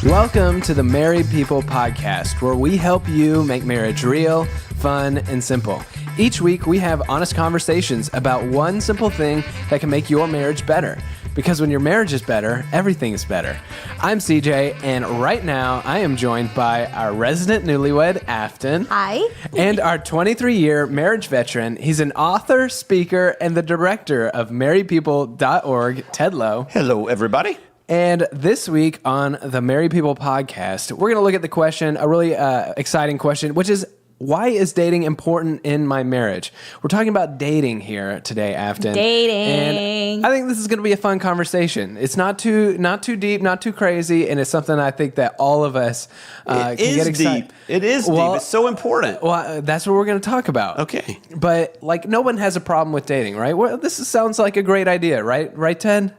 Welcome to the Married People Podcast, where we help you make marriage real, fun, and simple. Each week, we have honest conversations about one simple thing that can make your marriage better. Because when your marriage is better, everything is better. I'm CJ, and right now, I am joined by our resident newlywed, Afton. Hi. And our 23-year marriage veteran. He's an author, speaker, and the director of marriedpeople.org, Ted Lowe. Hello, everybody. And this week on the Married People Podcast, we're going to look at the question, a really exciting question, which is, why is dating important in my marriage? We're talking about dating here today, Afton. Dating. And I think this is going to be a fun conversation. It's not too deep, not too crazy, and it's something I think that all of us can get excited. Deep. It is deep. It's so important. Well, that's what we're going to talk about. Okay. But like, no one has a problem with dating, right? Well, sounds like a great idea, right? Right, Ted?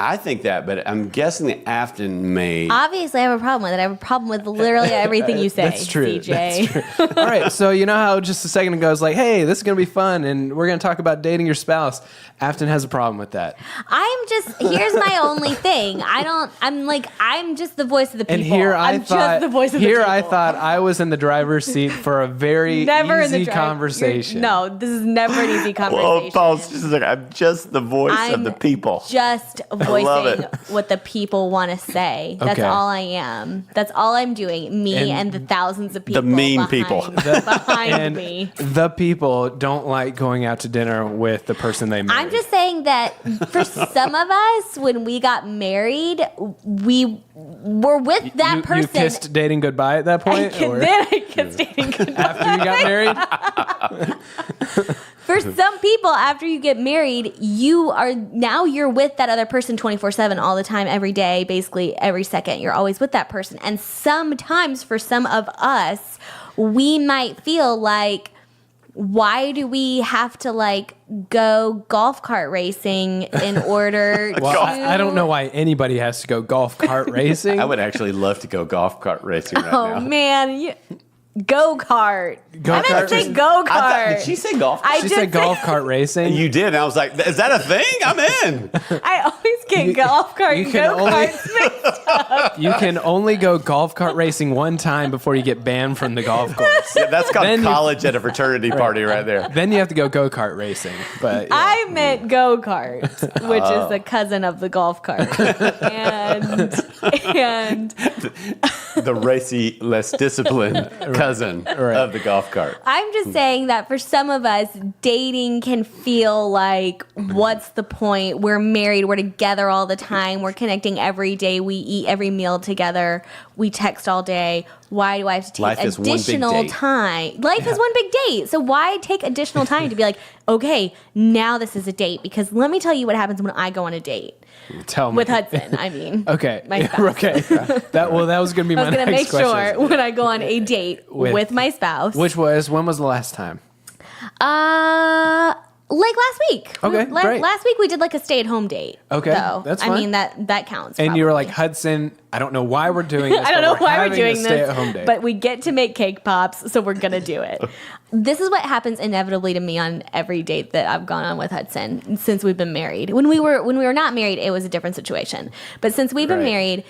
I think that, but I'm guessing that Afton may. Obviously, I have a problem with it. I have a problem with literally everything you say, That's true. CJ. That's true. All right, so you know how just a second ago I was like, hey, this is going to be fun, and we're going to talk about dating your spouse. Afton has a problem with that. Here's my only thing. I'm just the voice of the people. And here I thought I was in the driver's seat for a very easy conversation. No, this is never an easy conversation. Well, Paul's just like, I'm just the voice of the people. Just voicing what the people want to say. That's Okay. all I am. That's all I'm doing. Me and the thousands of people. The mean people. behind me. The people don't like going out to dinner with the person they married. I'm just saying that for some of us, when we got married, we were with that person. You kissed dating goodbye at that point? Then I kissed dating goodbye. After you got married? For some people, after you get married, you're with that other person 24/7 all the time, every day, basically every second. You're always with that person. And sometimes for some of us, we might feel like, why do we have to go golf cart racing in order to... I don't know why anybody has to go golf cart racing. I would actually love to go golf cart racing right now. Oh, man. Go-kart. Go-kart. I meant to say go-kart. Did she say golf cart? She said golf cart racing. You did. And I was like, is that a thing? I'm in. I always get golf cart and go-karts mixed up. You can only go golf cart racing one time before you get banned from the golf course. Yeah, that's called college at a fraternity party right there. Then you have to go go-kart racing. But yeah. I meant go-kart, which is the cousin of the golf cart. and The racy, less disciplined cousin of the golf cart. I'm just saying that for some of us, dating can feel like, what's the point? We're married. We're together all the time. We're connecting every day. We eat every meal together. We text all day. Why do I have to take additional time? Life is one big date. So why take additional time to be like, okay, now this is a date? Because let me tell you what happens when I go on a date. Tell me. With Hudson, I mean. Okay. My spouse. Okay. That was going to be my next question. I was going to make sure when I go on a date with my spouse. When was the last time? Last week. Okay, great. Last week we did a stay-at-home date. Okay, though. that's fine. I mean, that counts. And probably. you were like, Hudson, I don't know why we're doing this. I don't know why we're doing this, stay-at-home date. but we get to make cake pops, so we're going to do it. This is what happens inevitably to me on every date that I've gone on with Hudson since we've been married. When we were not married, it was a different situation. But since we've been married,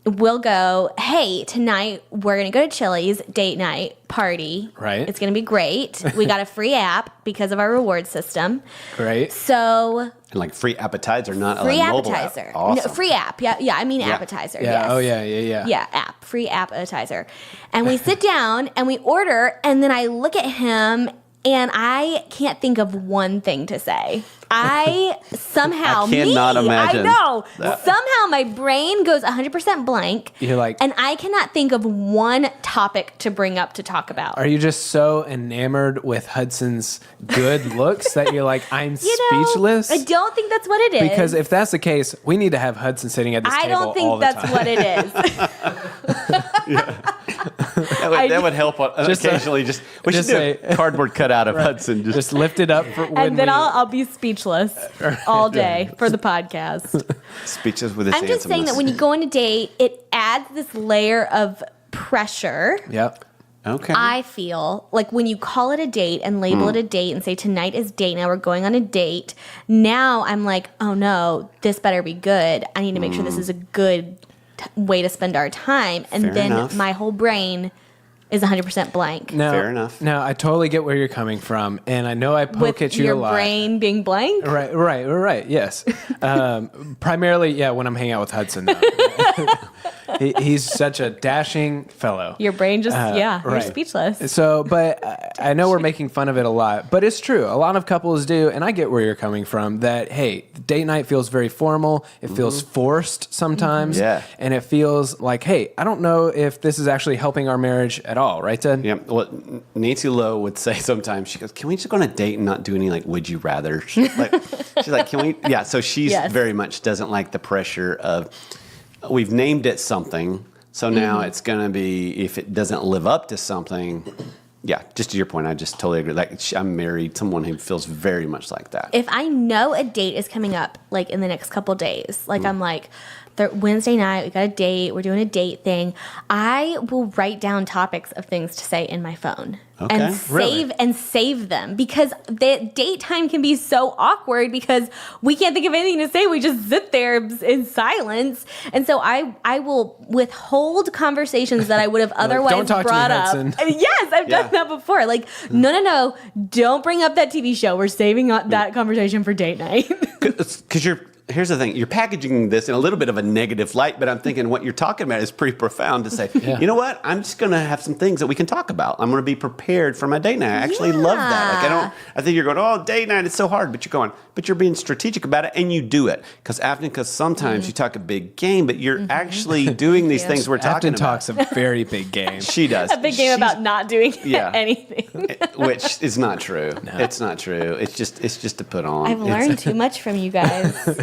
we'll go, hey, tonight we're going to go to Chili's, date night, party. Right. It's going to be great. We got a free app because of our reward system. Great. So... And free appetizer, not free a mobile appetizer. app. Awesome. No, free app. Yeah, I mean appetizer. Yeah. Yes. Oh, yeah. Yeah, app. Free appetizer. And we sit down and we order, and then I look at him and I can't think of one thing to say. I cannot imagine. I know. Somehow my brain goes 100% blank. You're like, and I cannot think of one topic to bring up to talk about. Are you just so enamored with Hudson's good looks that you're like, I'm speechless? I don't think that's what it is. Because if that's the case, we need to have Hudson sitting at this table all the time. I don't think that's what it is. That would help occasionally. We should do a cardboard cutout of Hudson. Just lift it up. And then I'll be speechless all day for the podcast. Speechless with his I'm just saying that when you go on a date, it adds this layer of pressure. Yep. Okay. I feel like when you call it a date and label it a date and say tonight is date night, we're going on a date. Now I'm like, oh no, this better be good. I need to make sure this is a good way to spend our time. And Fair then enough. my whole brain is 100% blank. No, Fair enough. No, I totally get where you're coming from, and I know I poke With at you your a lot. brain being blank. Right. Yes. Primarily, yeah. When I'm hanging out with Hudson, though. He's such a dashing fellow. Your brain just, you're right. speechless. So, but I know we're making fun of it a lot, but it's true. A lot of couples do, and I get where you're coming from. That hey, date night feels very formal. It feels forced sometimes. Yeah. And it feels like, hey, I don't know if this is actually helping our marriage at all, right, Ted? Yeah. Well, Nancy Lowe would say sometimes, she goes, "Can we just go on a date and not do any like would you rather?" She's like, "Can we?" Yeah. So she's Yes. very much doesn't like the pressure of we've named it something, so now it's going to be if it doesn't live up to something. Yeah. Just to your point, I just totally agree. Like I'm married someone who feels very much like that. If I know a date is coming up, like in the next couple days, like I'm like, Wednesday night, we got a date, we're doing a date thing, I will write down topics of things to say in my phone. Okay. And save them, because the date time can be so awkward because we can't think of anything to say. We just sit there in silence. And so I will withhold conversations that I would have otherwise "Don't talk to me, brought up. Hudson." Yes, I've done that before. Like, no, don't bring up that TV show. We're saving that conversation for date night. Because here's the thing, you're packaging this in a little bit of a negative light, but I'm thinking what you're talking about is pretty profound to say, you know what, I'm just going to have some things that we can talk about. I'm going to be prepared for my date night. I actually love that. Like I think you're going, oh, date night, it's so hard, but you're being strategic about it, and you do it. Because sometimes you talk a big game, but you're actually doing these things we're talking Afton about. talks a very big game. She does. A big game about not doing anything. Which is not true. No. It's not true. It's just to put on. I've learned too much from you guys.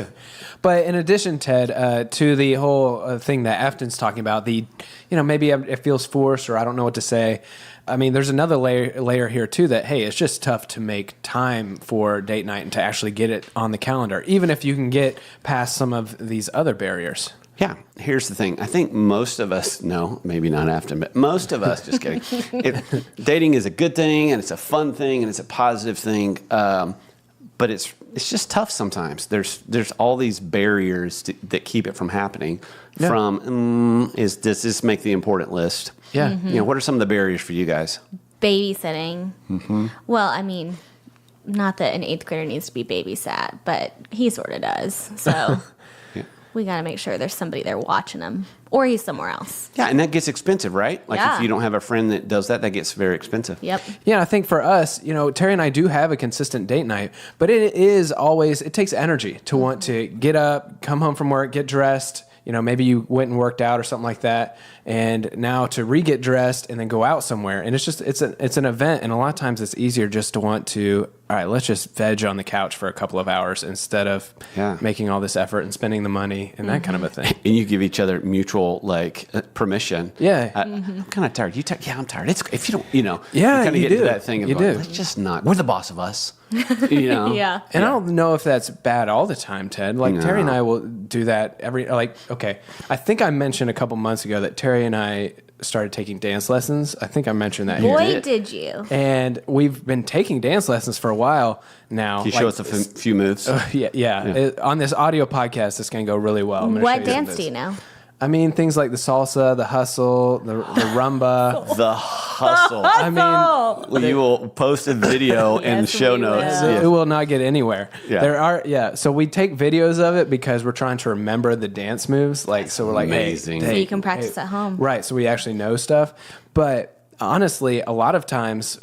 But in addition, Ted, to the whole thing that Afton's talking about, maybe it feels forced or I don't know what to say. I mean, there's another layer here, too, that, hey, it's just tough to make time for date night and to actually get it on the calendar, even if you can get past some of these other barriers. Yeah, here's the thing. I think most of us, no, maybe not Afton, but most of us, just kidding. Dating is a good thing, and it's a fun thing, and it's a positive thing. But it's just tough sometimes. There's all these barriers that keep it from happening. Yeah. Does this make the important list? Yeah. Mm-hmm. What are some of the barriers for you guys? Babysitting. Mm-hmm. Well, I mean, not that an 8th grader needs to be babysat, but he sort of does. So we got to make sure there's somebody there watching him, or he's somewhere else. Yeah, and that gets expensive, right? Like Yeah. if you don't have a friend that does that gets very expensive. Yep. Yeah, I think for us, Terry and I do have a consistent date night, but it takes energy to want to get up, come home from work, get dressed. Maybe you went and worked out or something like that, and now to re-get dressed and then go out somewhere. And it's an event, and a lot of times it's easier just to want to, all right, let's just veg on the couch for a couple of hours instead of making all this effort and spending the money and that kind of a thing. And you give each other mutual permission. Yeah. I'm kind of tired. You tired? Yeah, I'm tired. It's if you don't, you kind Yeah, of you get do. to that thing of You like, do. let's just not. We're the boss of us. Yeah. And I don't know if that's bad all the time, Ted. Like Terry and I will do that okay. I think I mentioned a couple months ago that Terry and I started taking dance lessons. I think I mentioned that here. Boy, did you. And we've been taking dance lessons for a while now. Can you show us a few moves? Yeah. On this audio podcast, it's going to go really well. I'm gonna show What you some dance of do this. you know? I mean, things like the salsa, the hustle, the rumba. The hustle. I mean, Well, you will post a video in Yes, show we notes. will. it will not get anywhere. Yeah. So we take videos of it because we're trying to remember the dance moves. So we're like, amazing. Hey, So you can practice at home. Right. So we actually know stuff. But honestly, a lot of times,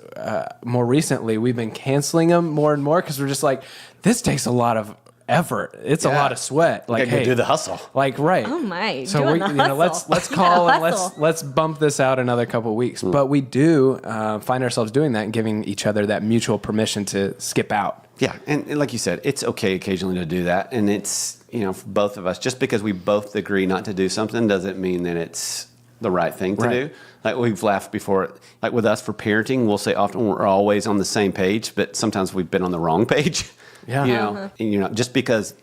more recently, we've been canceling them more and more because we're just like, this takes a lot of effort. It's a lot of sweat. Like, Gotta go do the hustle. Like, right. Oh my. So doing we, the hustle. let's call Yeah, and hustle. let's bump this out another couple of weeks. But we do find ourselves doing that and giving each other that mutual permission to skip out. Yeah, and like you said, it's okay occasionally to do that, and it's for both of us. Just because we both agree not to do something doesn't mean that it's the right thing to do. Like we've laughed before, like with us for parenting, we'll say often we're always on the same page, but sometimes we've been on the wrong page. Yeah. And just because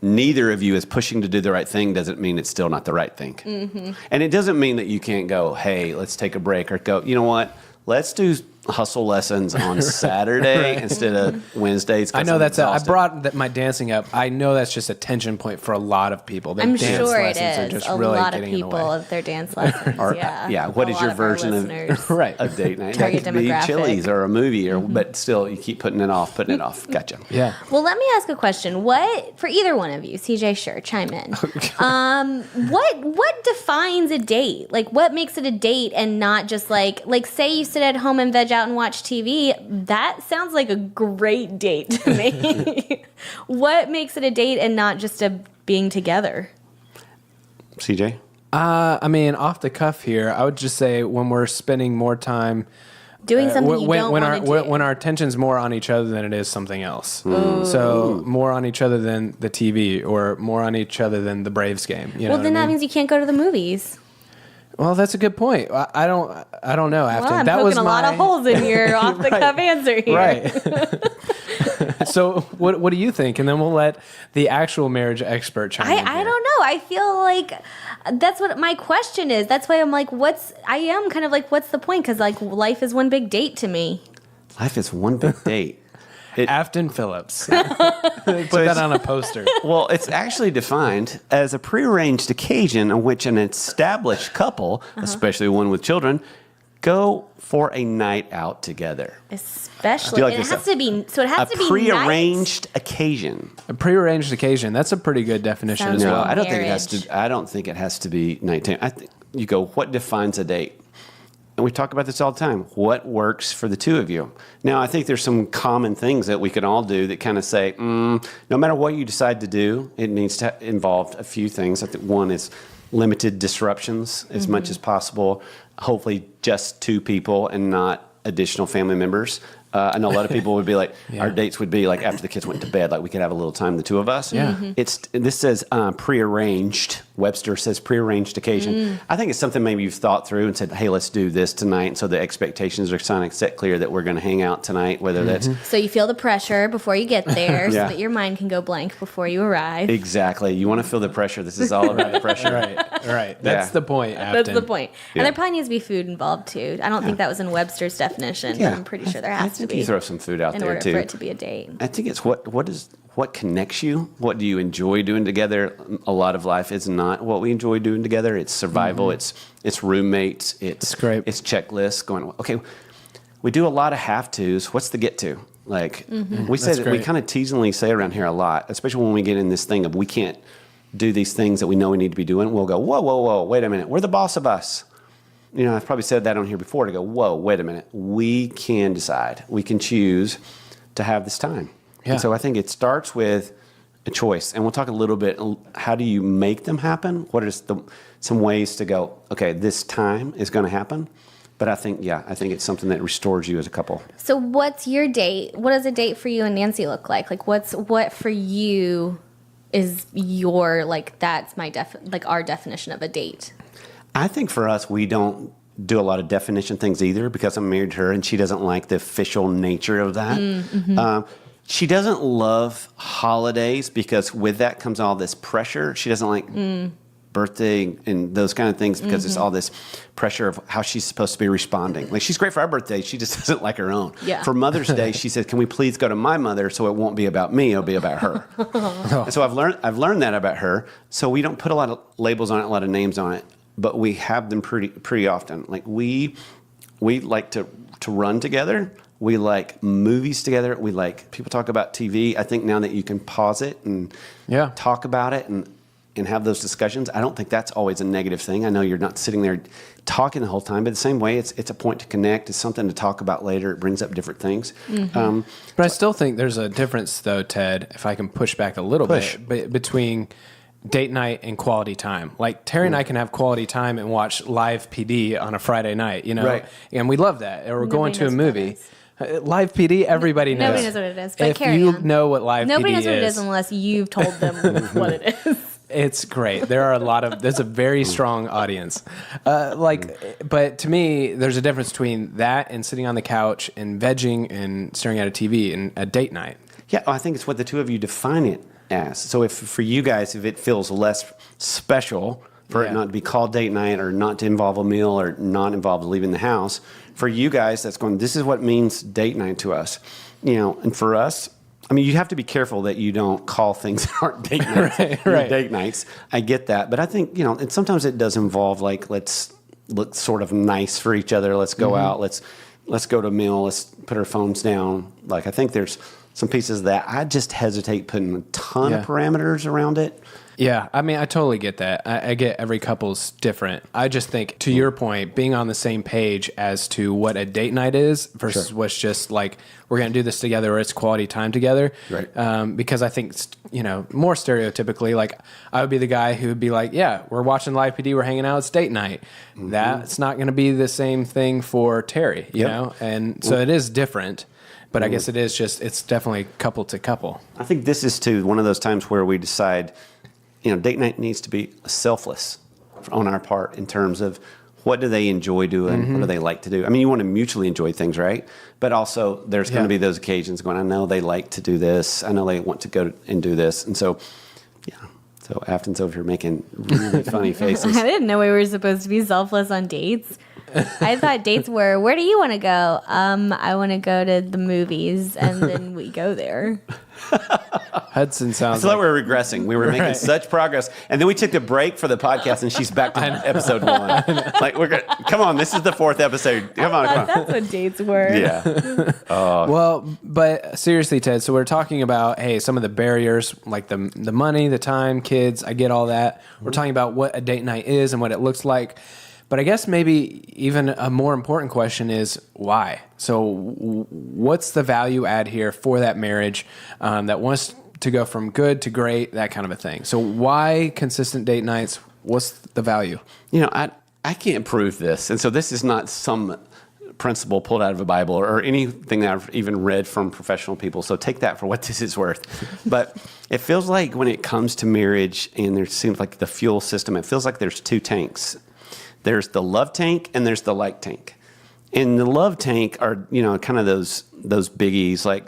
neither of you is pushing to do the right thing doesn't mean it's still not the right thing. Mm-hmm. And it doesn't mean that you can't go, hey, let's take a break, or go, you know what? Let's do hustle lessons on Saturday instead of Wednesdays. I know I'm that's. I exhausted. brought my dancing up. I know that's just a tension point for a lot of people. Their I'm dance sure it lessons are is. just A really lot of getting in the people way. with their dance lessons. Or, yeah. What A is lot your of our version of listeners. Right. a date night? Target That could be demographic. Chili's or a movie, but still, you keep putting it off. Gotcha. Yeah. Well, let me ask a question. What for either one of you, CJ? Sure, chime in. What defines a date? Like, what makes it a date and not just like say you sit at home and veg out and watch TV? That sounds like a great date to me. What makes it a date and not just a being together? CJ? I mean, off the cuff here, I would just say when we're spending more time Doing something you don't want to do. when our attention's more on each other than it is something else. So more on each other than the TV, or more on each other than the Braves game. You know Well, what then I that mean? means you can't go to the movies. Well, that's a good point. I don't know. After Well, I'm that poking was a lot of holes in your off the cuff answer here. Right. So what do you think? And then we'll let the actual marriage expert chime in. I here. don't know. I feel like that's what my question is. That's why I'm like, what's the point? Because like life is one big date to me. Life is one big date. Afton Phillips. Put that on a poster. Well, it's actually defined as a prearranged occasion on which an established couple, especially one with children, go for a night out together. Especially, Do you like it this has stuff? to be. So it has to be prearranged occasion. A prearranged occasion. That's a pretty good definition Sounds as No, well. like I don't think it has marriage. to. I don't think it has to be nighttime. I think you go. What defines a date? And we talk about this all the time. What works for the two of you? Now, I think there's some common things that we can all do that kind of say, no matter what you decide to do, it needs to involve a few things. I think one is limited disruptions as much as possible. Hopefully, just two people and not additional family members. I know a lot of people would be like, our dates would be like after the kids went to bed, like we could have a little time, the two of us. Yeah. This says prearranged. Webster says prearranged occasion. I think it's something maybe you've thought through and said, hey, let's do this tonight. And so the expectations are kind of set clear that we're going to hang out tonight, whether that's So you feel the pressure before you get there, Yeah. so that your mind can go blank before you arrive. exactly. You want to feel the pressure. This is all about the pressure. Right. That's Yeah. the point, That's Afton. the point. Yeah. And there probably needs to be food involved too. I don't think that was in Webster's definition. Yeah. I'm pretty sure there I has to think be you throw some food out in there order too. for it to be a date. I think it's what connects you. What do you enjoy doing together? A lot of life is not what we enjoy doing together. It's survival. It's roommates. It's great. It's checklists. Going okay. We do a lot of have tos. What's the get to? Like we say That's that we great. kind of teasingly say around here a lot, especially when we get in this thing of we can't do these things that we know we need to be doing. We'll go, whoa, wait a minute. We're the boss of us. You know, I've probably said that on here before to go, whoa, wait a minute. We can decide. We can choose to have this time. Yeah. And so I think it starts with a choice. And we'll talk a little bit, how do you make them happen? What are some ways to go, okay, this time is going to happen? But I think it's something that restores you as a couple. So what's your date? What does a date for you and Nancy look like? Like what for you is your that's my our definition of a date? I think for us, we don't do a lot of definition things either because I'm married to her and she doesn't like the official nature of that. She doesn't love holidays because with that comes all this pressure. She doesn't like birthday and those kind of things because it's all this pressure of how she's supposed to be responding. Like she's great for our birthday. She just doesn't like her own. Yeah. For Mother's Day, she said, can we please go to my mother so it won't be about me, it'll be about her. And so I've learned that about her. So we don't put a lot of labels on it, a lot of names on it, but we have them pretty often. Like we like to run together. We like movies together. We like people talk about TV. I think now that you can pause it and talk about it and have those discussions, I don't think that's always a negative thing. I know you're not sitting there talking the whole time, but the same way, it's a point to connect. It's something to talk about later. It brings up different things. But I still think there's a difference, though, Ted, if I can push back a little bit, between date night and quality time. Like Terry and I can have quality time and watch live PD on a Friday night, Right. And we love that. Or we're going to a knows what that movie. is. Live PD, everybody knows. Nobody knows what it is, but if carry you on. know what live Nobody PD knows what it is, is unless you've told them what it is. it's great. There are there's a very strong audience. But to me, there's a difference between that and sitting on the couch and vegging and staring at a TV and a date night. Yeah, I think it's what the two of you define it as. So if for you guys, if it feels less special for it not to be called date night or not to involve a meal or not involve leaving the house, for you guys that's going, this is what means date night to us. And for us, I mean, you have to be careful that you don't call things that aren't date nights. Right. Date nights. I get that. But I think, and sometimes it does involve like, let's look sort of nice for each other. Let's go out. Let's go to a meal. Let's put our phones down. Like, I think there's some pieces that I just hesitate putting a ton of parameters around it. Yeah, I mean, I totally get that. I get every couple's different. I just think, to your point, being on the same page as to what a date night is versus what's just like, we're going to do this together or it's quality time together. Right. Because I think, more stereotypically, like, I would be the guy who would be like, yeah, we're watching Live PD, we're hanging out, it's date night. Mm-hmm. That's not going to be the same thing for Terry, you know? And so it is different. But I guess it's definitely couple to couple. I think this is, too, one of those times where we decide, date night needs to be selfless on our part in terms of what do they enjoy doing, what do they like to do. I mean, you want to mutually enjoy things, right? But also there's going to be those occasions going, I know they like to do this. I know they want to go and do this. And so, so Afton's over here making really funny faces. I didn't know we were supposed to be selfless on dates. I thought dates were, where do you want to go? I want to go to the movies, and then we go there. Hudson sounds like we're regressing. We were making such progress, and then we took a break for the podcast, and she's back to episode 1. Like, we're gonna, come on, this is the 4th episode. Come on. That's what dates were. Yeah. Well, but seriously, Ted, so we're talking about, hey, some of the barriers, like the money, the time, kids, I get all that. We're talking about what a date night is and what it looks like. But I guess maybe even a more important question is why? So what's the value add here for that marriage that wants to go from good to great, that kind of a thing? So why consistent date nights? What's the value? I can't prove this. And so this is not some principle pulled out of a Bible or anything that I've even read from professional people. So take that for what this is worth. But it feels like when it comes to marriage and there seems like the fuel system, it feels like there's 2 tanks. There's the love tank and there's the like tank. And the love tank are, kind of those biggies, like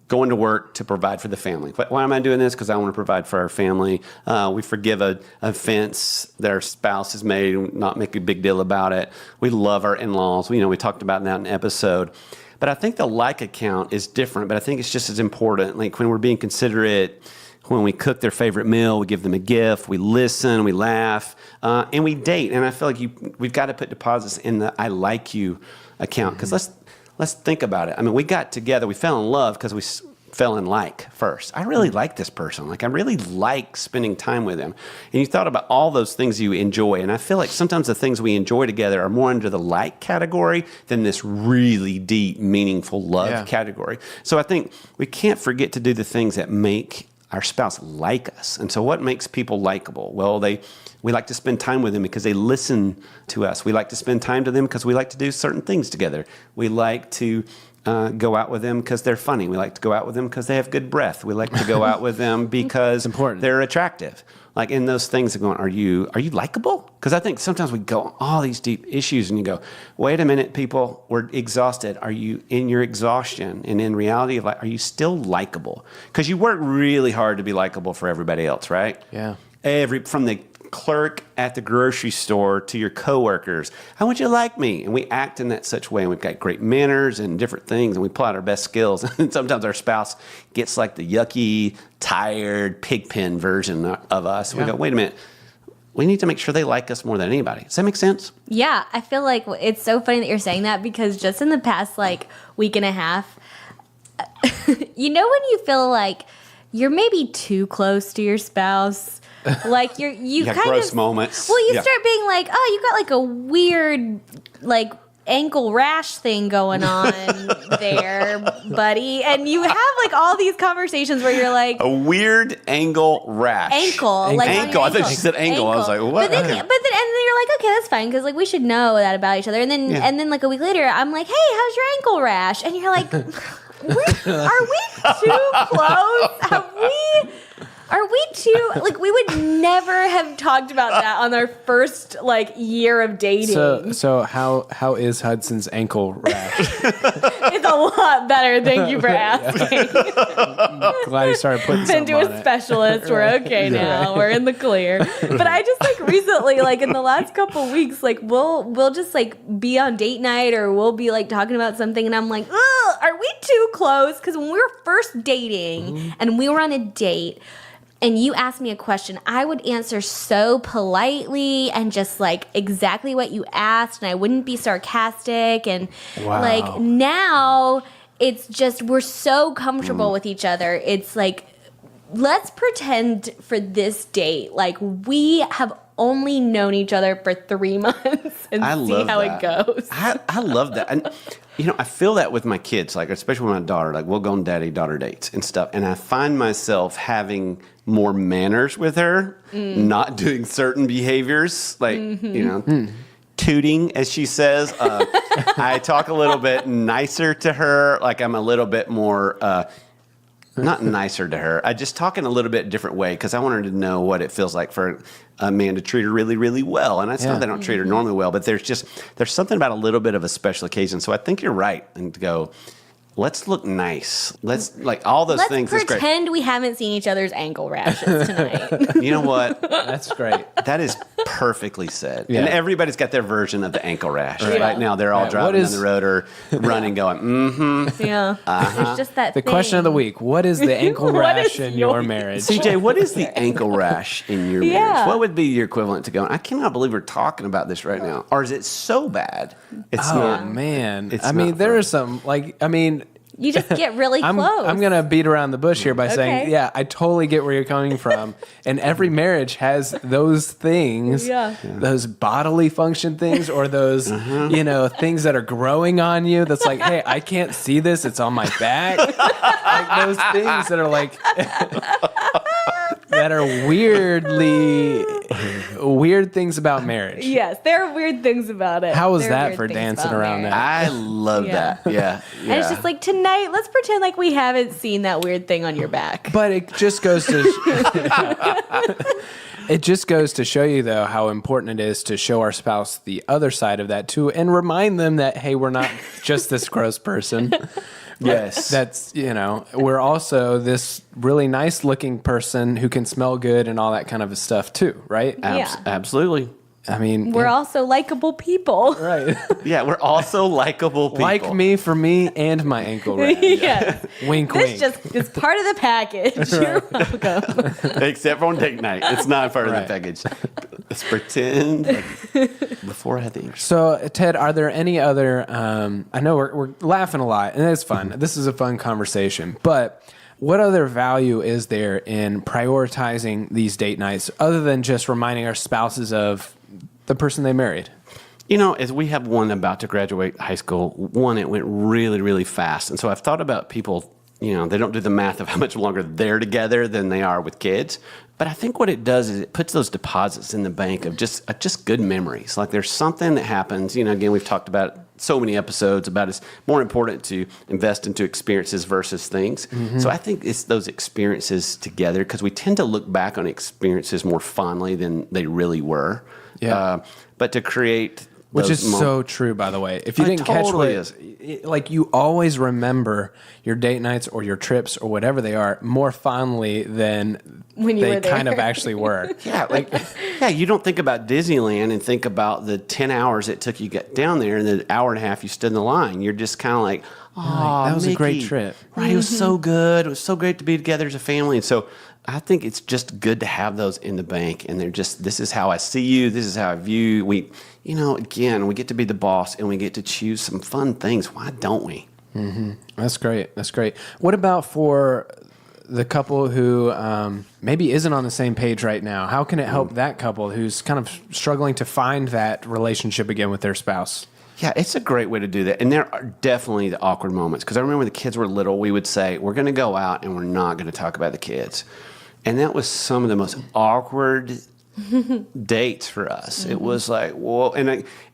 going to work to provide for the family. Why am I doing this? Because I want to provide for our family. We forgive a offense that our spouse has made and not make a big deal about it. We love our in-laws. We talked about that in an episode. But I think the like account is different, but I think it's just as important. Like when we're being considerate, when we cook their favorite meal, we give them a gift, we listen, we laugh, and we date. And I feel like we've got to put deposits in the I like you account. Because let's think about it. I mean, we got together, we fell in love because we fell in like first. I really like this person. Like, I really like spending time with them. And you thought about all those things you enjoy. And I feel like sometimes the things we enjoy together are more under the like category than this really deep, meaningful love category. So I think we can't forget to do the things that make our spouse like us. And so what makes people likable? Well, we like to spend time with them because they listen to us. We like to spend time to them because we like to do certain things together. We like to go out with them because they're funny. We like to go out with them because they have good breath. We like to go out with them because they're attractive. Like in those things of going, are you likable? Because I think sometimes we go on all these deep issues and you go, wait a minute, people, we're exhausted. Are you in your exhaustion? And in reality, are you still likable? Because you work really hard to be likable for everybody else, right? Yeah. From the clerk at the grocery store to your coworkers, how would you like me? And we act in that such way, and we've got great manners and different things, and we pull out our best skills. And sometimes our spouse gets like the yucky, tired, pigpen version of us. We go, wait a minute, we need to make sure they like us more than anybody. Does that make sense? Yeah, I feel like it's so funny that you're saying that because just in the past week and a half, when you feel like you're maybe too close to your spouse. Like you got kind gross of moments. Well, you start being like, oh, you got like a weird ankle rash thing going on there, buddy. And you have all these conversations where you're like, a weird angle rash. Ankle. I thought she said angle. I was like, what? But then you're like, okay, that's fine because we should know that about each other. And then a week later, I'm like, hey, how's your ankle rash? And you're like, are we too close? Are we too two, like, we would never have talked about that on our first, like, year of dating. So how is Hudson's ankle rash? It's a lot better. Thank you for asking. Glad you started putting Been something to on a it. specialist. We're okay now. We're in the clear. But I just like recently, like in the last couple weeks, like we'll just like be on date night or we'll be like talking about something, and I'm like, ugh, are we too close? Because when we were first dating and we were on a date, and you asked me a question, I would answer so politely and just like exactly what you asked, and I wouldn't be sarcastic. And Wow. like now, it's just we're so comfortable with each other. It's like, let's pretend for this date like we have only known each other for 3 months and I see love how that. it goes. I love that. And, I feel that with my kids, like, especially with my daughter, like, we'll go on daddy-daughter dates and stuff. And I find myself having more manners with her, not doing certain behaviors, like, tooting, as she says. I talk a little bit nicer to her. Like, I'm a little bit more... not nicer to her. I just talk in a little bit different way because I want her to know what it feels like for a man to treat her really, really well. And it's not that I don't treat her normally well, but there's something about a little bit of a special occasion. So I think you're right. And to go, let's look nice. Let's like all those things. Let's Is great. pretend we haven't seen each other's ankle rashes tonight. You know what? That's great. That is perfectly said. Yeah. And everybody's got their version of the ankle rash. Right. Right now, they're all Right. driving What is- down the road or running, going, Yeah. It's just that The thing. question of the week: what is the ankle What rash is in your- your marriage? CJ, what is the ankle rash in your Yeah. marriage? What would be your equivalent to going, I cannot believe we're talking about this right now? Or is it so bad? It's Oh not. man! It's I mean, not there fun. are some You just get really I'm close. gonna beat around the bush here by saying, Okay. yeah, I totally get where you're coming from, and every marriage has those things, Yeah. those bodily function things, or those things that are growing on you. That's like, hey, I can't see this; it's on my back. Like those things that are like that are weird things about marriage. Yes, there are weird things about it. How was There are that weird for things dancing about around marriage. that? I love Yeah. that. Yeah. And it's just like, tonight, let's pretend like we haven't seen that weird thing on your back. But it just goes to it just goes to show you though how important it is to show our spouse the other side of that too, and remind them that hey, we're not just this gross person. Yes. That's we're also this really nice looking person who can smell good and all that kind of stuff too, right? Yeah. Absolutely. I mean, We're also likable people. right. Yeah, we're also likable people. Like me for me and my ankle rash. Yes. Wink, This wink. just is part of the package. You're welcome. Except for on date night. It's not part of Right. the package. Let's pretend like before I had the ink. So, Ted, are there any other? I know we're laughing a lot, and it's fun. This is a fun conversation, but what other value is there in prioritizing these date nights other than just reminding our spouses of the person they married? As we have one about to graduate high school, it went really, really fast. And so I've thought about people, they don't do the math of how much longer they're together than they are with kids. But I think what it does is it puts those deposits in the bank of just good memories. Like there's something that happens, again, we've talked about so many episodes about it's more important to invest into experiences versus things. Mm-hmm. So I think it's those experiences together because we tend to look back on experiences more fondly than they really were. Yeah. But to create Which those is so true, by the way. If you It didn't catch totally what like you always remember your date nights or your trips or whatever they are more fondly than When you they were there. kind of actually were. Yeah, you don't think about Disneyland and think about the 10 hours it took you to get down there and the hour and a half you stood in the line. You're just kind of like, oh, that was a Mickey. great trip. Right, it was so good. It was so great to be together as a family. And so I think it's just good to have those in the bank. And they're just, this is how I see you. This is how I view you. We, again, we get to be the boss and we get to choose some fun things. Why don't we? Mm-hmm. That's great. That's great. What about for the couple who maybe isn't on the same page right now? How can it help that couple who's kind of struggling to find that relationship again with their spouse? Yeah, it's a great way to do that. And there are definitely the awkward moments. Because I remember when the kids were little, we would say, we're going to go out and we're not going to talk about the kids. And that was some of the most awkward dates for us. It was like, well,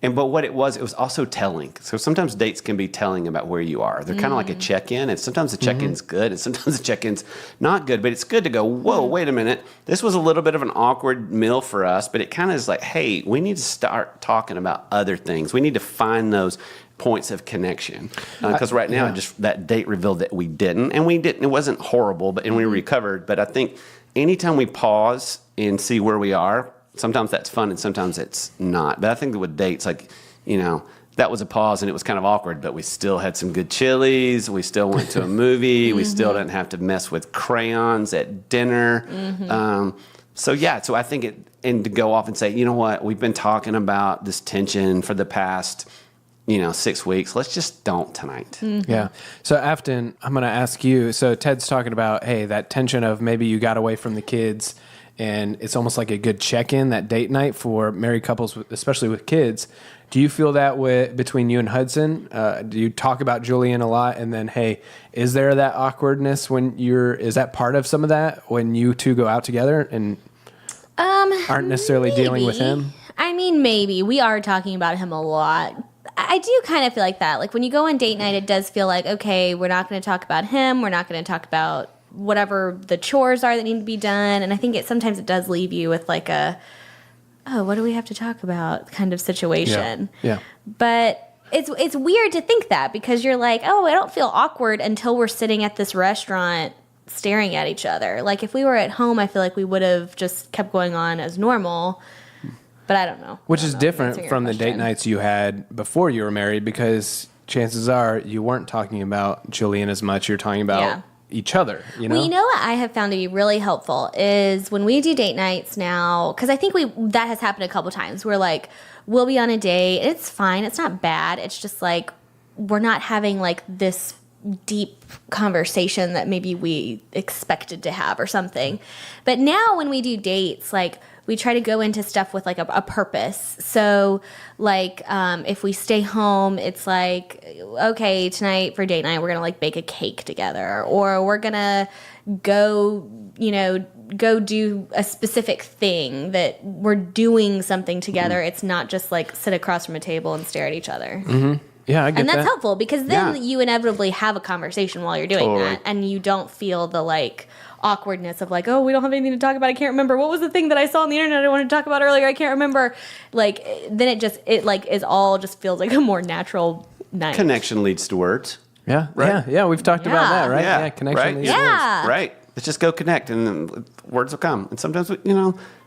but what it was also telling. So sometimes dates can be telling about where you are. They're kind of like a check-in, and sometimes the check-in's good, and sometimes the check-in's not good. But it's good to go, whoa, wait a minute. This was a little bit of an awkward meal for us, but it kind of is like, hey, we need to start talking about other things. We need to find those points of connection, because right now just that date revealed that we didn't. It wasn't horrible, and we recovered. But I think anytime we pause and see where we are, sometimes that's fun and sometimes it's not. But I think that with dates, like, that was a pause and it was kind of awkward, but we still had some good Chili's. We still went to a movie. We still didn't have to mess with crayons at dinner. So I think and to go off and say, you know what, we've been talking about this tension for the past 6 weeks. Let's just don't tonight. Yeah. So Afton, I'm going to ask you. So Ted's talking about, hey, that tension of maybe you got away from the kids, and it's almost like a good check-in, that date night for married couples, especially with kids. Do you feel that between you and Hudson? Do you talk about Julian a lot? And then, hey, is there that awkwardness is that part of some of that when you two go out together and aren't necessarily dealing with him? I mean, maybe. We are talking about him a lot. I do kind of feel like that. Like when you go on date night, it does feel like, okay, we're not going to talk about him. We're not going to talk about whatever the chores are that need to be done. And I think sometimes it does leave you with like what do we have to talk about kind of situation. Yeah. But it's weird to think that, because you're like, oh, I don't feel awkward until we're sitting at this restaurant staring at each other. Like if we were at home, I feel like we would have just kept going on as normal. But I don't know. Which is different from the date nights you had before you were married, because chances are you weren't talking about Julian as much. You're talking about each other, Well, you know what I have found to be really helpful is when we do date nights now, because I think that has happened a couple times. We're like, we'll be on a date. It's fine. It's not bad. It's just like we're not having like this deep conversation that maybe we expected to have or something. But now when we do dates, like we try to go into stuff with like a purpose. So like if we stay home, it's like, okay, tonight for date night, we're going to like bake a cake together, or we're going to go do a specific thing that we're doing something together. It's not just like sit across from a table and stare at each other. Mm-hmm. Yeah, I get that. And that's helpful, because then you inevitably have a conversation while you're doing that, and you don't feel the like awkwardness of like, oh, we don't have anything to talk about. I can't remember. What was the thing that I saw on the internet I wanted to talk about earlier? I can't remember. Like, then it like is all just feels like a more natural night. Connection leads to words. Yeah, right? Yeah, we've talked about that, right? Yeah, connection leads to words. Right. Let's just go connect, and then words will come. And sometimes,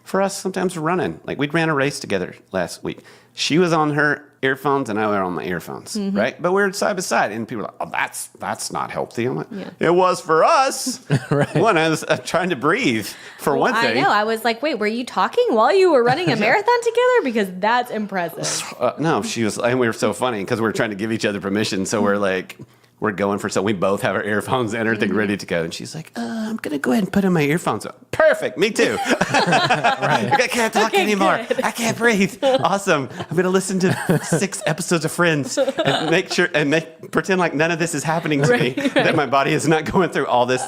for us, sometimes we're running. Like, we ran a race together last week. She was on her earphones, and I was on my earphones, right? But we were side by side, and people were like, oh, that's not healthy. I'm like, it was for us. Right. One, I was trying to breathe, for one thing. I know. I was like, wait, were you talking while you were running a marathon together? Because that's impressive. No, she was, and we were so funny, because we were trying to give each other permission, so we're like... We're going for we both have our earphones and everything ready to go. And she's like, I'm going to go ahead and put in my earphones. Perfect. Me too. Right. I can't talk anymore. Good. I can't breathe. Awesome. I'm going to listen to 6 episodes of Friends and pretend like none of this is happening to me, that my body is not going through all this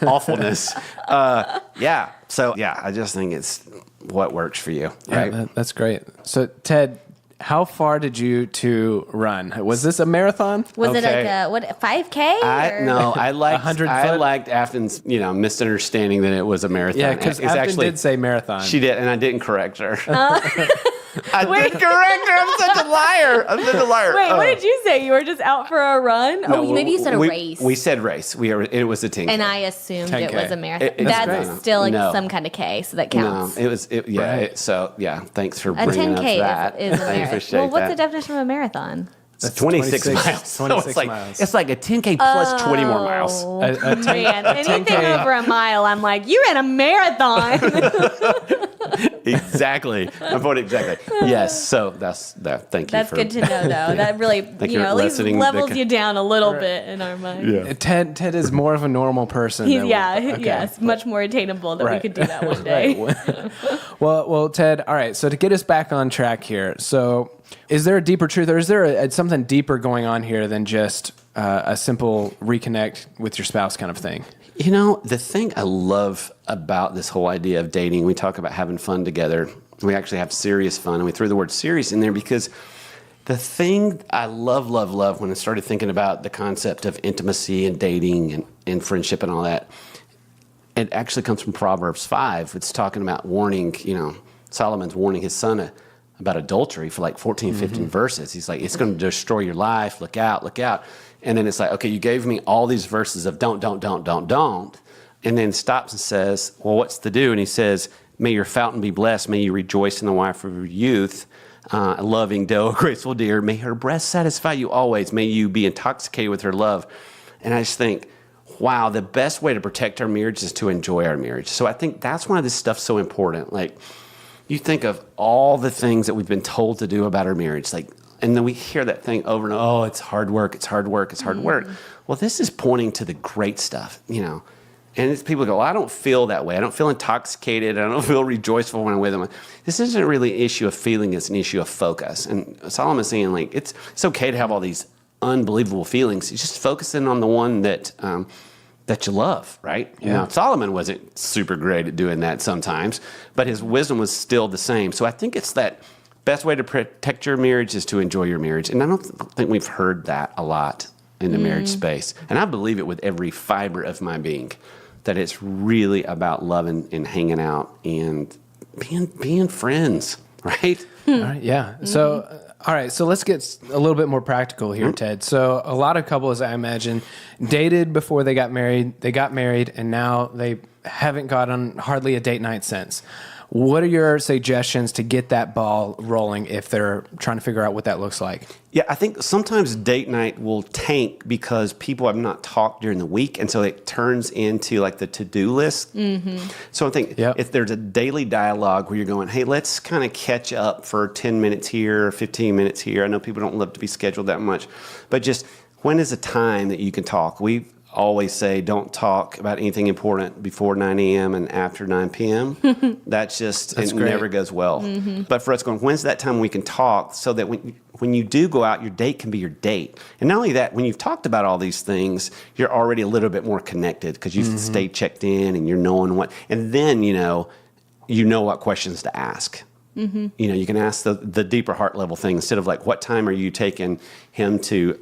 awfulness. So, I just think it's what works for you. Right. Yeah, that's great. So, Ted, how far did you two run? Was this a marathon? Was it like a 5K? No, I liked 100 foot? I liked Afton's misunderstanding that it was a marathon. Yeah, because Afton did say marathon. She did, and I didn't correct her. I didn't correct her. I'm such a liar. Wait, what did you say? You were just out for a run? No, maybe you said a race. We said race. It was a 10K. And I assumed 10K. it was a marathon. That's That's still like some kind of K, so that counts. No, it was. Right. Thanks for A bringing 10K up that. is a I marathon. appreciate Well, what's that. the definition of a marathon? It's 26 miles. 26 miles. It's like a 10K plus 20 more miles. Man, anything over a mile, I'm like, you ran a marathon. Exactly. My point exactly. Yes. So that's that. Thank you. That's good to know, though. That really, at least levels you down a little bit in our mind. Yeah. Ted is more of a normal person. Yes, much more attainable that we could do that one day. Well, Ted. All right. So to get us back on track here, so is there a deeper truth, or is there something deeper going on here than just a simple reconnect with your spouse kind of thing? You know, the thing I love about this whole idea of dating, we talk about having fun together. We actually have serious fun, and we threw the word serious in there because the thing I love when I started thinking about the concept of intimacy and dating and friendship and all that, it actually comes from Proverbs 5. It's talking about warning, Solomon's warning his son about adultery for like 14, 15 verses. He's like, it's going to destroy your life. Look out, look out. And then it's like, okay, you gave me all these verses of don't. And then stops and says, well, what's to do? And he says, may your fountain be blessed. May you rejoice in the wife of your youth. A loving doe, a graceful deer. May her breast satisfy you always. May you be intoxicated with her love. And I just think, wow, the best way to protect our marriage is to enjoy our marriage. So I think that's why this stuff's so important. Like, you think of all the things that we've been told to do about our marriage, and then we hear that thing over and over, it's hard work, it's hard work, it's hard work. Well, this is pointing to the great stuff, And it's people go, well, I don't feel that way. I don't feel intoxicated. I don't feel rejoiceful when I'm with them. This isn't really an issue of feeling. It's an issue of focus. And Solomon's saying, it's okay to have all these unbelievable feelings. You're just focusing on the one that you love, right? Yeah. Now, Solomon wasn't super great at doing that sometimes, but his wisdom was still the same. So I think it's that best way to protect your marriage is to enjoy your marriage. And I don't think we've heard that a lot in the marriage space. And I believe it with every fiber of my being, that it's really about loving and hanging out and being friends, right? All right, yeah. So, all right, so let's get a little bit more practical here, Ted. So a lot of couples, I imagine, dated before they got married, and now they haven't got on hardly a date night since. What are your suggestions to get that ball rolling if they're trying to figure out what that looks like? Yeah, I think sometimes date night will tank because people have not talked during the week, and so it turns into like the to-do list. Mm-hmm. So I think if there's a daily dialogue where you're going, hey, let's kind of catch up for 10 minutes here, 15 minutes here. I know people don't love to be scheduled that much, but just when is a time that you can talk? We always say don't talk about anything important before 9 a.m. and after 9 p.m. That's great. Never goes well. Mm-hmm. But for us going, when's that time we can talk so that when you do go out, your date can be your date. And not only that, when you've talked about all these things, you're already a little bit more connected because you've stayed checked in and you're knowing what, and then you know what questions to ask. Mm-hmm. You can ask the deeper heart level thing instead of like, what time are you taking him to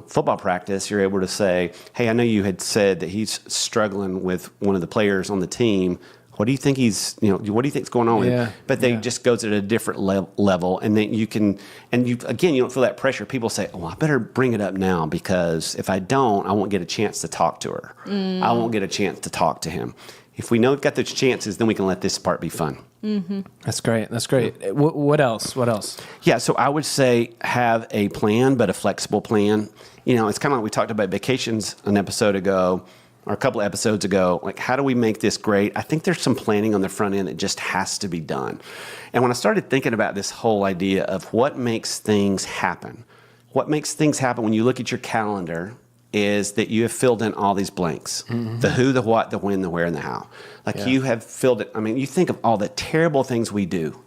football practice? You're able to say, hey, I know you had said that he's struggling with one of the players on the team. What do you think what do you think's going on with him? But they just goes at a different level. And then you don't feel that pressure. People say, I better bring it up now because if I don't, I won't get a chance to talk to her. I won't get a chance to talk to him. If we know we've got those chances, then we can let this part be fun. Mm-hmm. That's great. What else? Yeah, so I would say have a plan, but a flexible plan. It's kind of like we talked about vacations an episode ago or a couple of episodes ago. Like, how do we make this great? I think there's some planning on the front end that just has to be done. And when I started thinking about this whole idea of what makes things happen when you look at your calendar is that you have filled in all these blanks. Mm-hmm. The who, the what, the when, the where, and the how. You have filled it. I mean, you think of all the terrible things we do,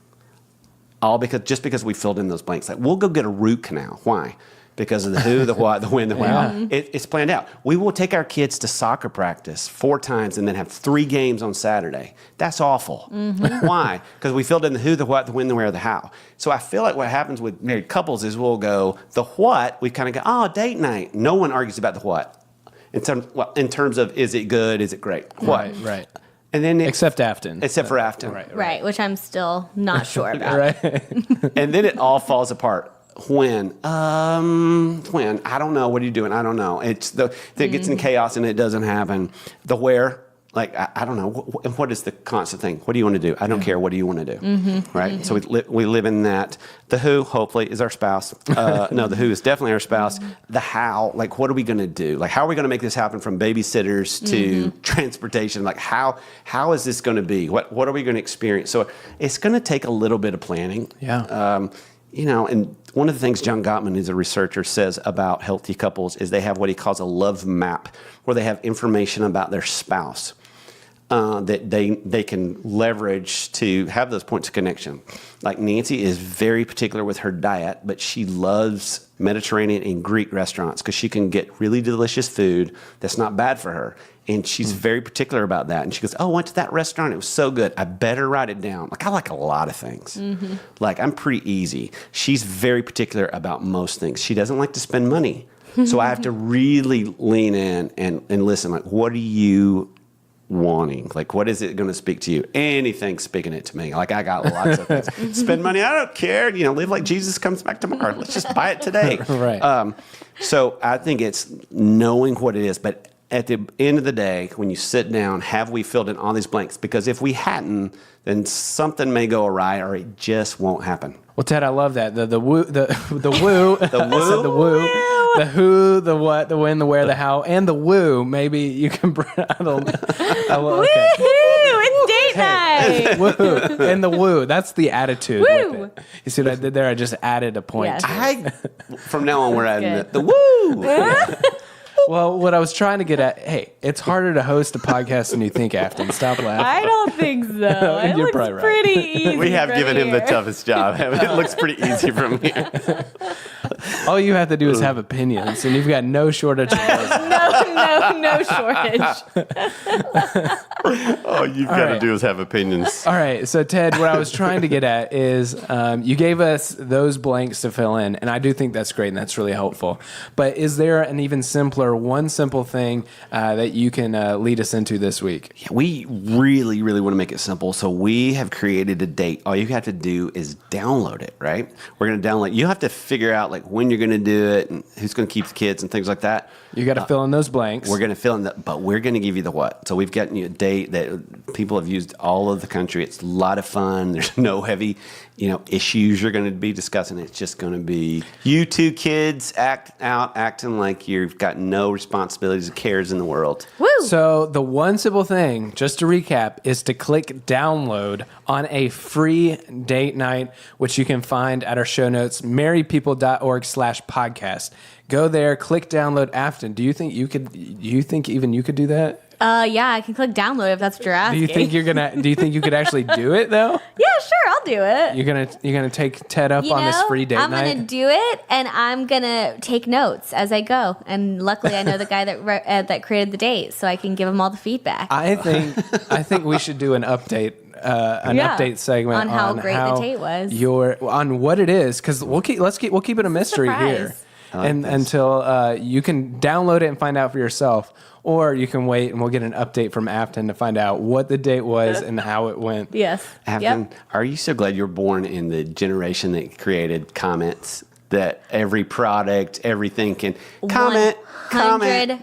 all because we filled in those blanks. Like, we'll go get a root canal. Why? Because of the who, the what, the when, the how. It's planned out. We will take our kids to soccer practice 4 times and then have 3 games on Saturday. That's awful. Mm-hmm. Why? Because we filled in the who, the what, the when, the where, the how. So I feel like what happens with married couples is we'll go, the what, we kind of go, date night. No one argues about the what. In terms of, is it good, is it great? What? Right. And then except Afton. Except for Afton. Right, which I'm still not sure about. Right. And then it all falls apart. When? I don't know. What are you doing? I don't know. It gets in chaos and it doesn't happen. The where? Like, I don't know. What is the constant thing? What do you want to do? I don't care. What do you want to do? Mm-hmm. Right? Mm-hmm. So we live in that. The who, hopefully, is our spouse. No, the who is definitely our spouse. The how, like, what are we going to do? Like, how are we going to make this happen from babysitters to transportation? Like, how is this going to be? What are we going to experience? So it's going to take a little bit of planning. Yeah. And one of the things John Gottman, who's a researcher, says about healthy couples is they have what he calls a love map, where they have information about their spouse that they can leverage to have those points of connection. Like, Nancy is very particular with her diet, but she loves Mediterranean and Greek restaurants because she can get really delicious food that's not bad for her. And she's very particular about that. And she goes, oh, I went to that restaurant. It was so good. I better write it down. Like, I like a lot of things. Like, I'm pretty easy. She's very particular about most things. She doesn't like to spend money. So I have to really lean in and listen. Like, what are you wanting? Like, what is it going to speak to you? Anything speaking it to me. Like, I got lots of things. Spend money. I don't care. Live like Jesus comes back tomorrow. Let's just buy it today. Right. So I think it's knowing what it is. But at the end of the day, when you sit down, have we filled in all these blanks? Because if we hadn't, then something may go awry or it just won't happen. Well, Ted, I love that. The woo, the woo, The woo? I said the woo, the who, the what, the when, the where, the how, and the woo. Maybe you can bring. I don't. Woo! Okay. It's date night. Woo and the woo. That's the attitude. Woo. With it. You see what I did there? I just added a point. Yes. To it. From now on, we're adding good. the woo. Well, what I was trying to get at, hey, it's harder to host a podcast than you think, Afton. Stop laughing. I don't think so. It You're looks probably right. pretty easy. We have from given him the here. toughest job. It looks pretty easy from here. All you have to do is have opinions, and you've got no shortage of those. No shortage. All you've got to right. do is have opinions. All right, so Ted, what I was trying to get at is you gave us those blanks to fill in, and I do think that's great and that's really helpful. But is there an even simpler, one simple thing that you can lead us into this week? We really, really want to make it simple. So we have created a date. All you have to do is download it, right? We're going to download. You have to figure out like when you're going to do it and who's going to keep the kids and things like that. You got to fill in those blanks. We're going to fill in that, but we're going to give you the what. So we've got a date that people have used all over the country. It's a lot of fun. There's no heavy, issues you're going to be discussing. It's just going to be you two kids acting like you've got no responsibilities or cares in the world. Woo! So the one simple thing, just to recap, is to click download on a free date night, which you can find at our show notes, marriedpeople.org/podcast. Go there, click download. Afton, do you think you could do that? Yeah, I can click download if that's what you're asking. Do you think you could actually do it though? Yeah, sure, I'll do it. You're gonna take Ted up on this free date I'm night? gonna do it, and I'm gonna take notes as I go. And luckily, I know the guy that created the date, so I can give him all the feedback I think we should do an update. Update segment on how great the date was. On what it is, because we'll keep it a mystery surprise. here, like and this. until you can download it and find out for yourself, or you can wait and we'll get an update from Afton to find out what the date was and how it went. Yes. Afton, Yep. are you so glad you're born in the generation that created comments? That every product, everything can comment. 100%.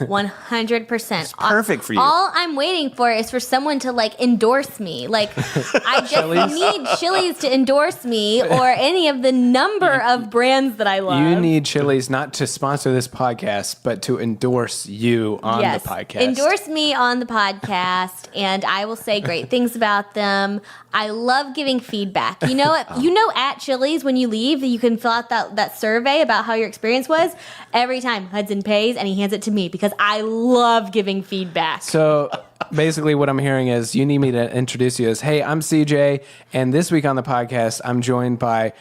100%. Perfect for you. All I'm waiting for is for someone to endorse me. I just need Chili's to endorse me or any of the number of brands that I love. You need Chili's not to sponsor this podcast, but to endorse you on the podcast. Endorse me on the podcast, and I will say great things about them. I love giving feedback. You know what? At Chili's when you leave, you can fill out that survey about how your experience was. Every time Hudson pays, and he hands it to me because I love giving feedback. So basically what I'm hearing is you need me to introduce you as, hey, I'm CJ, and this week on the podcast, I'm joined by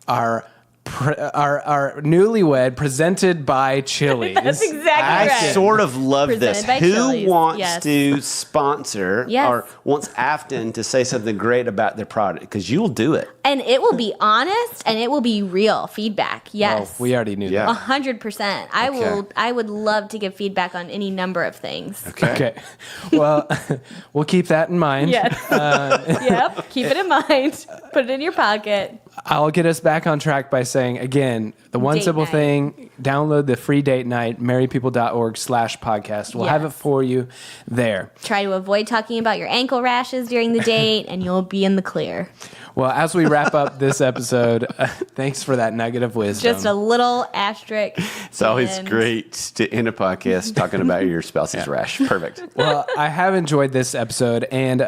our newlywed presented by Chili's. That's exactly I right. sort of love this. Presented by Who Chili's. wants Yes. to sponsor Yes. or wants Afton to say something great about their product? Because you'll do it. And it will be honest and it will be real feedback. Yes. Oh, we already knew Yeah. that. 100%. I would love to give feedback on any number of things. Okay. Well, we'll keep that in mind. Yes. Yep. Keep it in mind. Put it in your pocket. I'll get us back on track by saying, again, the one Date simple night. thing, download the free date night, marriedpeople.org/podcast. We'll have it Yes. for you there. Try to avoid talking about your ankle rashes during the date and you'll be in the clear. Well, as we wrap up this episode, thanks for that nugget of wisdom. Just a little asterisk. It's always and- great to end a podcast talking about your spouse's rash. Perfect. Well, I have enjoyed this episode, and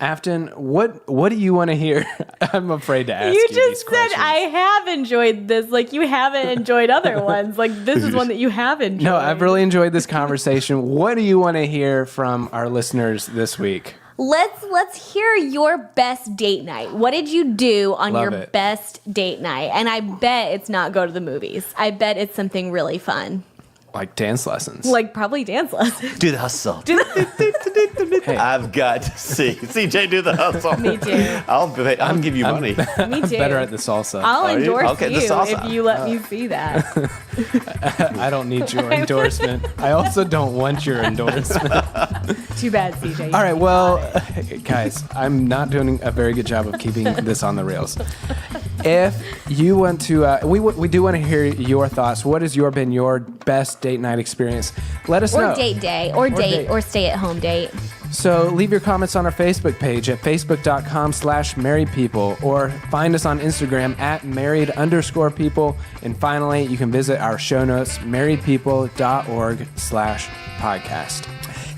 Afton, what do you want to hear? I'm afraid to ask you You these just said questions. I have enjoyed this. Like you haven't enjoyed other ones. Like this is one that you have enjoyed. No, I've really enjoyed this conversation. What do you want to hear from our listeners this week? Let's hear your best date night. What did you do on Love your it. best date night? And I bet it's not go to the movies. I bet it's something really fun. Like dance lessons. Like probably dance lessons. Do the hustle. Hey. I've got to see CJ do the hustle. Me too. I'll give you money. Me I'm too. better at the salsa. I'll Are you? endorse Okay, the you salsa. if you let me see that. I don't need your endorsement. I also don't want your endorsement. Too bad, CJ. All right, well, guys, I'm not doing a very good job of keeping this on the rails. If you want to, we do want to hear your thoughts. What has been your best date night experience? Let us know. Or date day, or date, date. or stay at home date. So leave your comments on our Facebook page at facebook.com/marriedpeople, or find us on Instagram at married_people. And finally, you can visit our show notes, marriedpeople.org/podcast.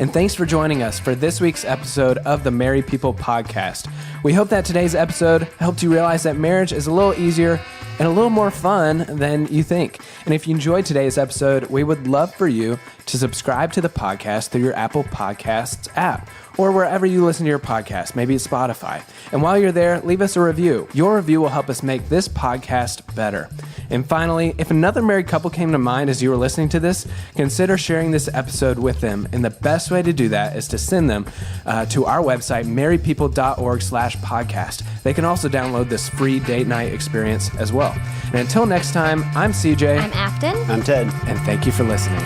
And thanks for joining us for this week's episode of the Married People Podcast. We hope that today's episode helped you realize that marriage is a little easier and a little more fun than you think. And if you enjoyed today's episode, we would love for you to subscribe to the podcast through your Apple Podcasts app or wherever you listen to your podcast. Maybe it's Spotify. And while you're there, leave us a review. Your review will help us make this podcast better. And finally, if another married couple came to mind as you were listening to this, consider sharing this episode with them. And the best way to do that is to send them to our website, marriedpeople.org/podcast. They can also download this free date night experience as well. And until next time, I'm CJ. I'm Afton. I'm Ted. And thank you for listening.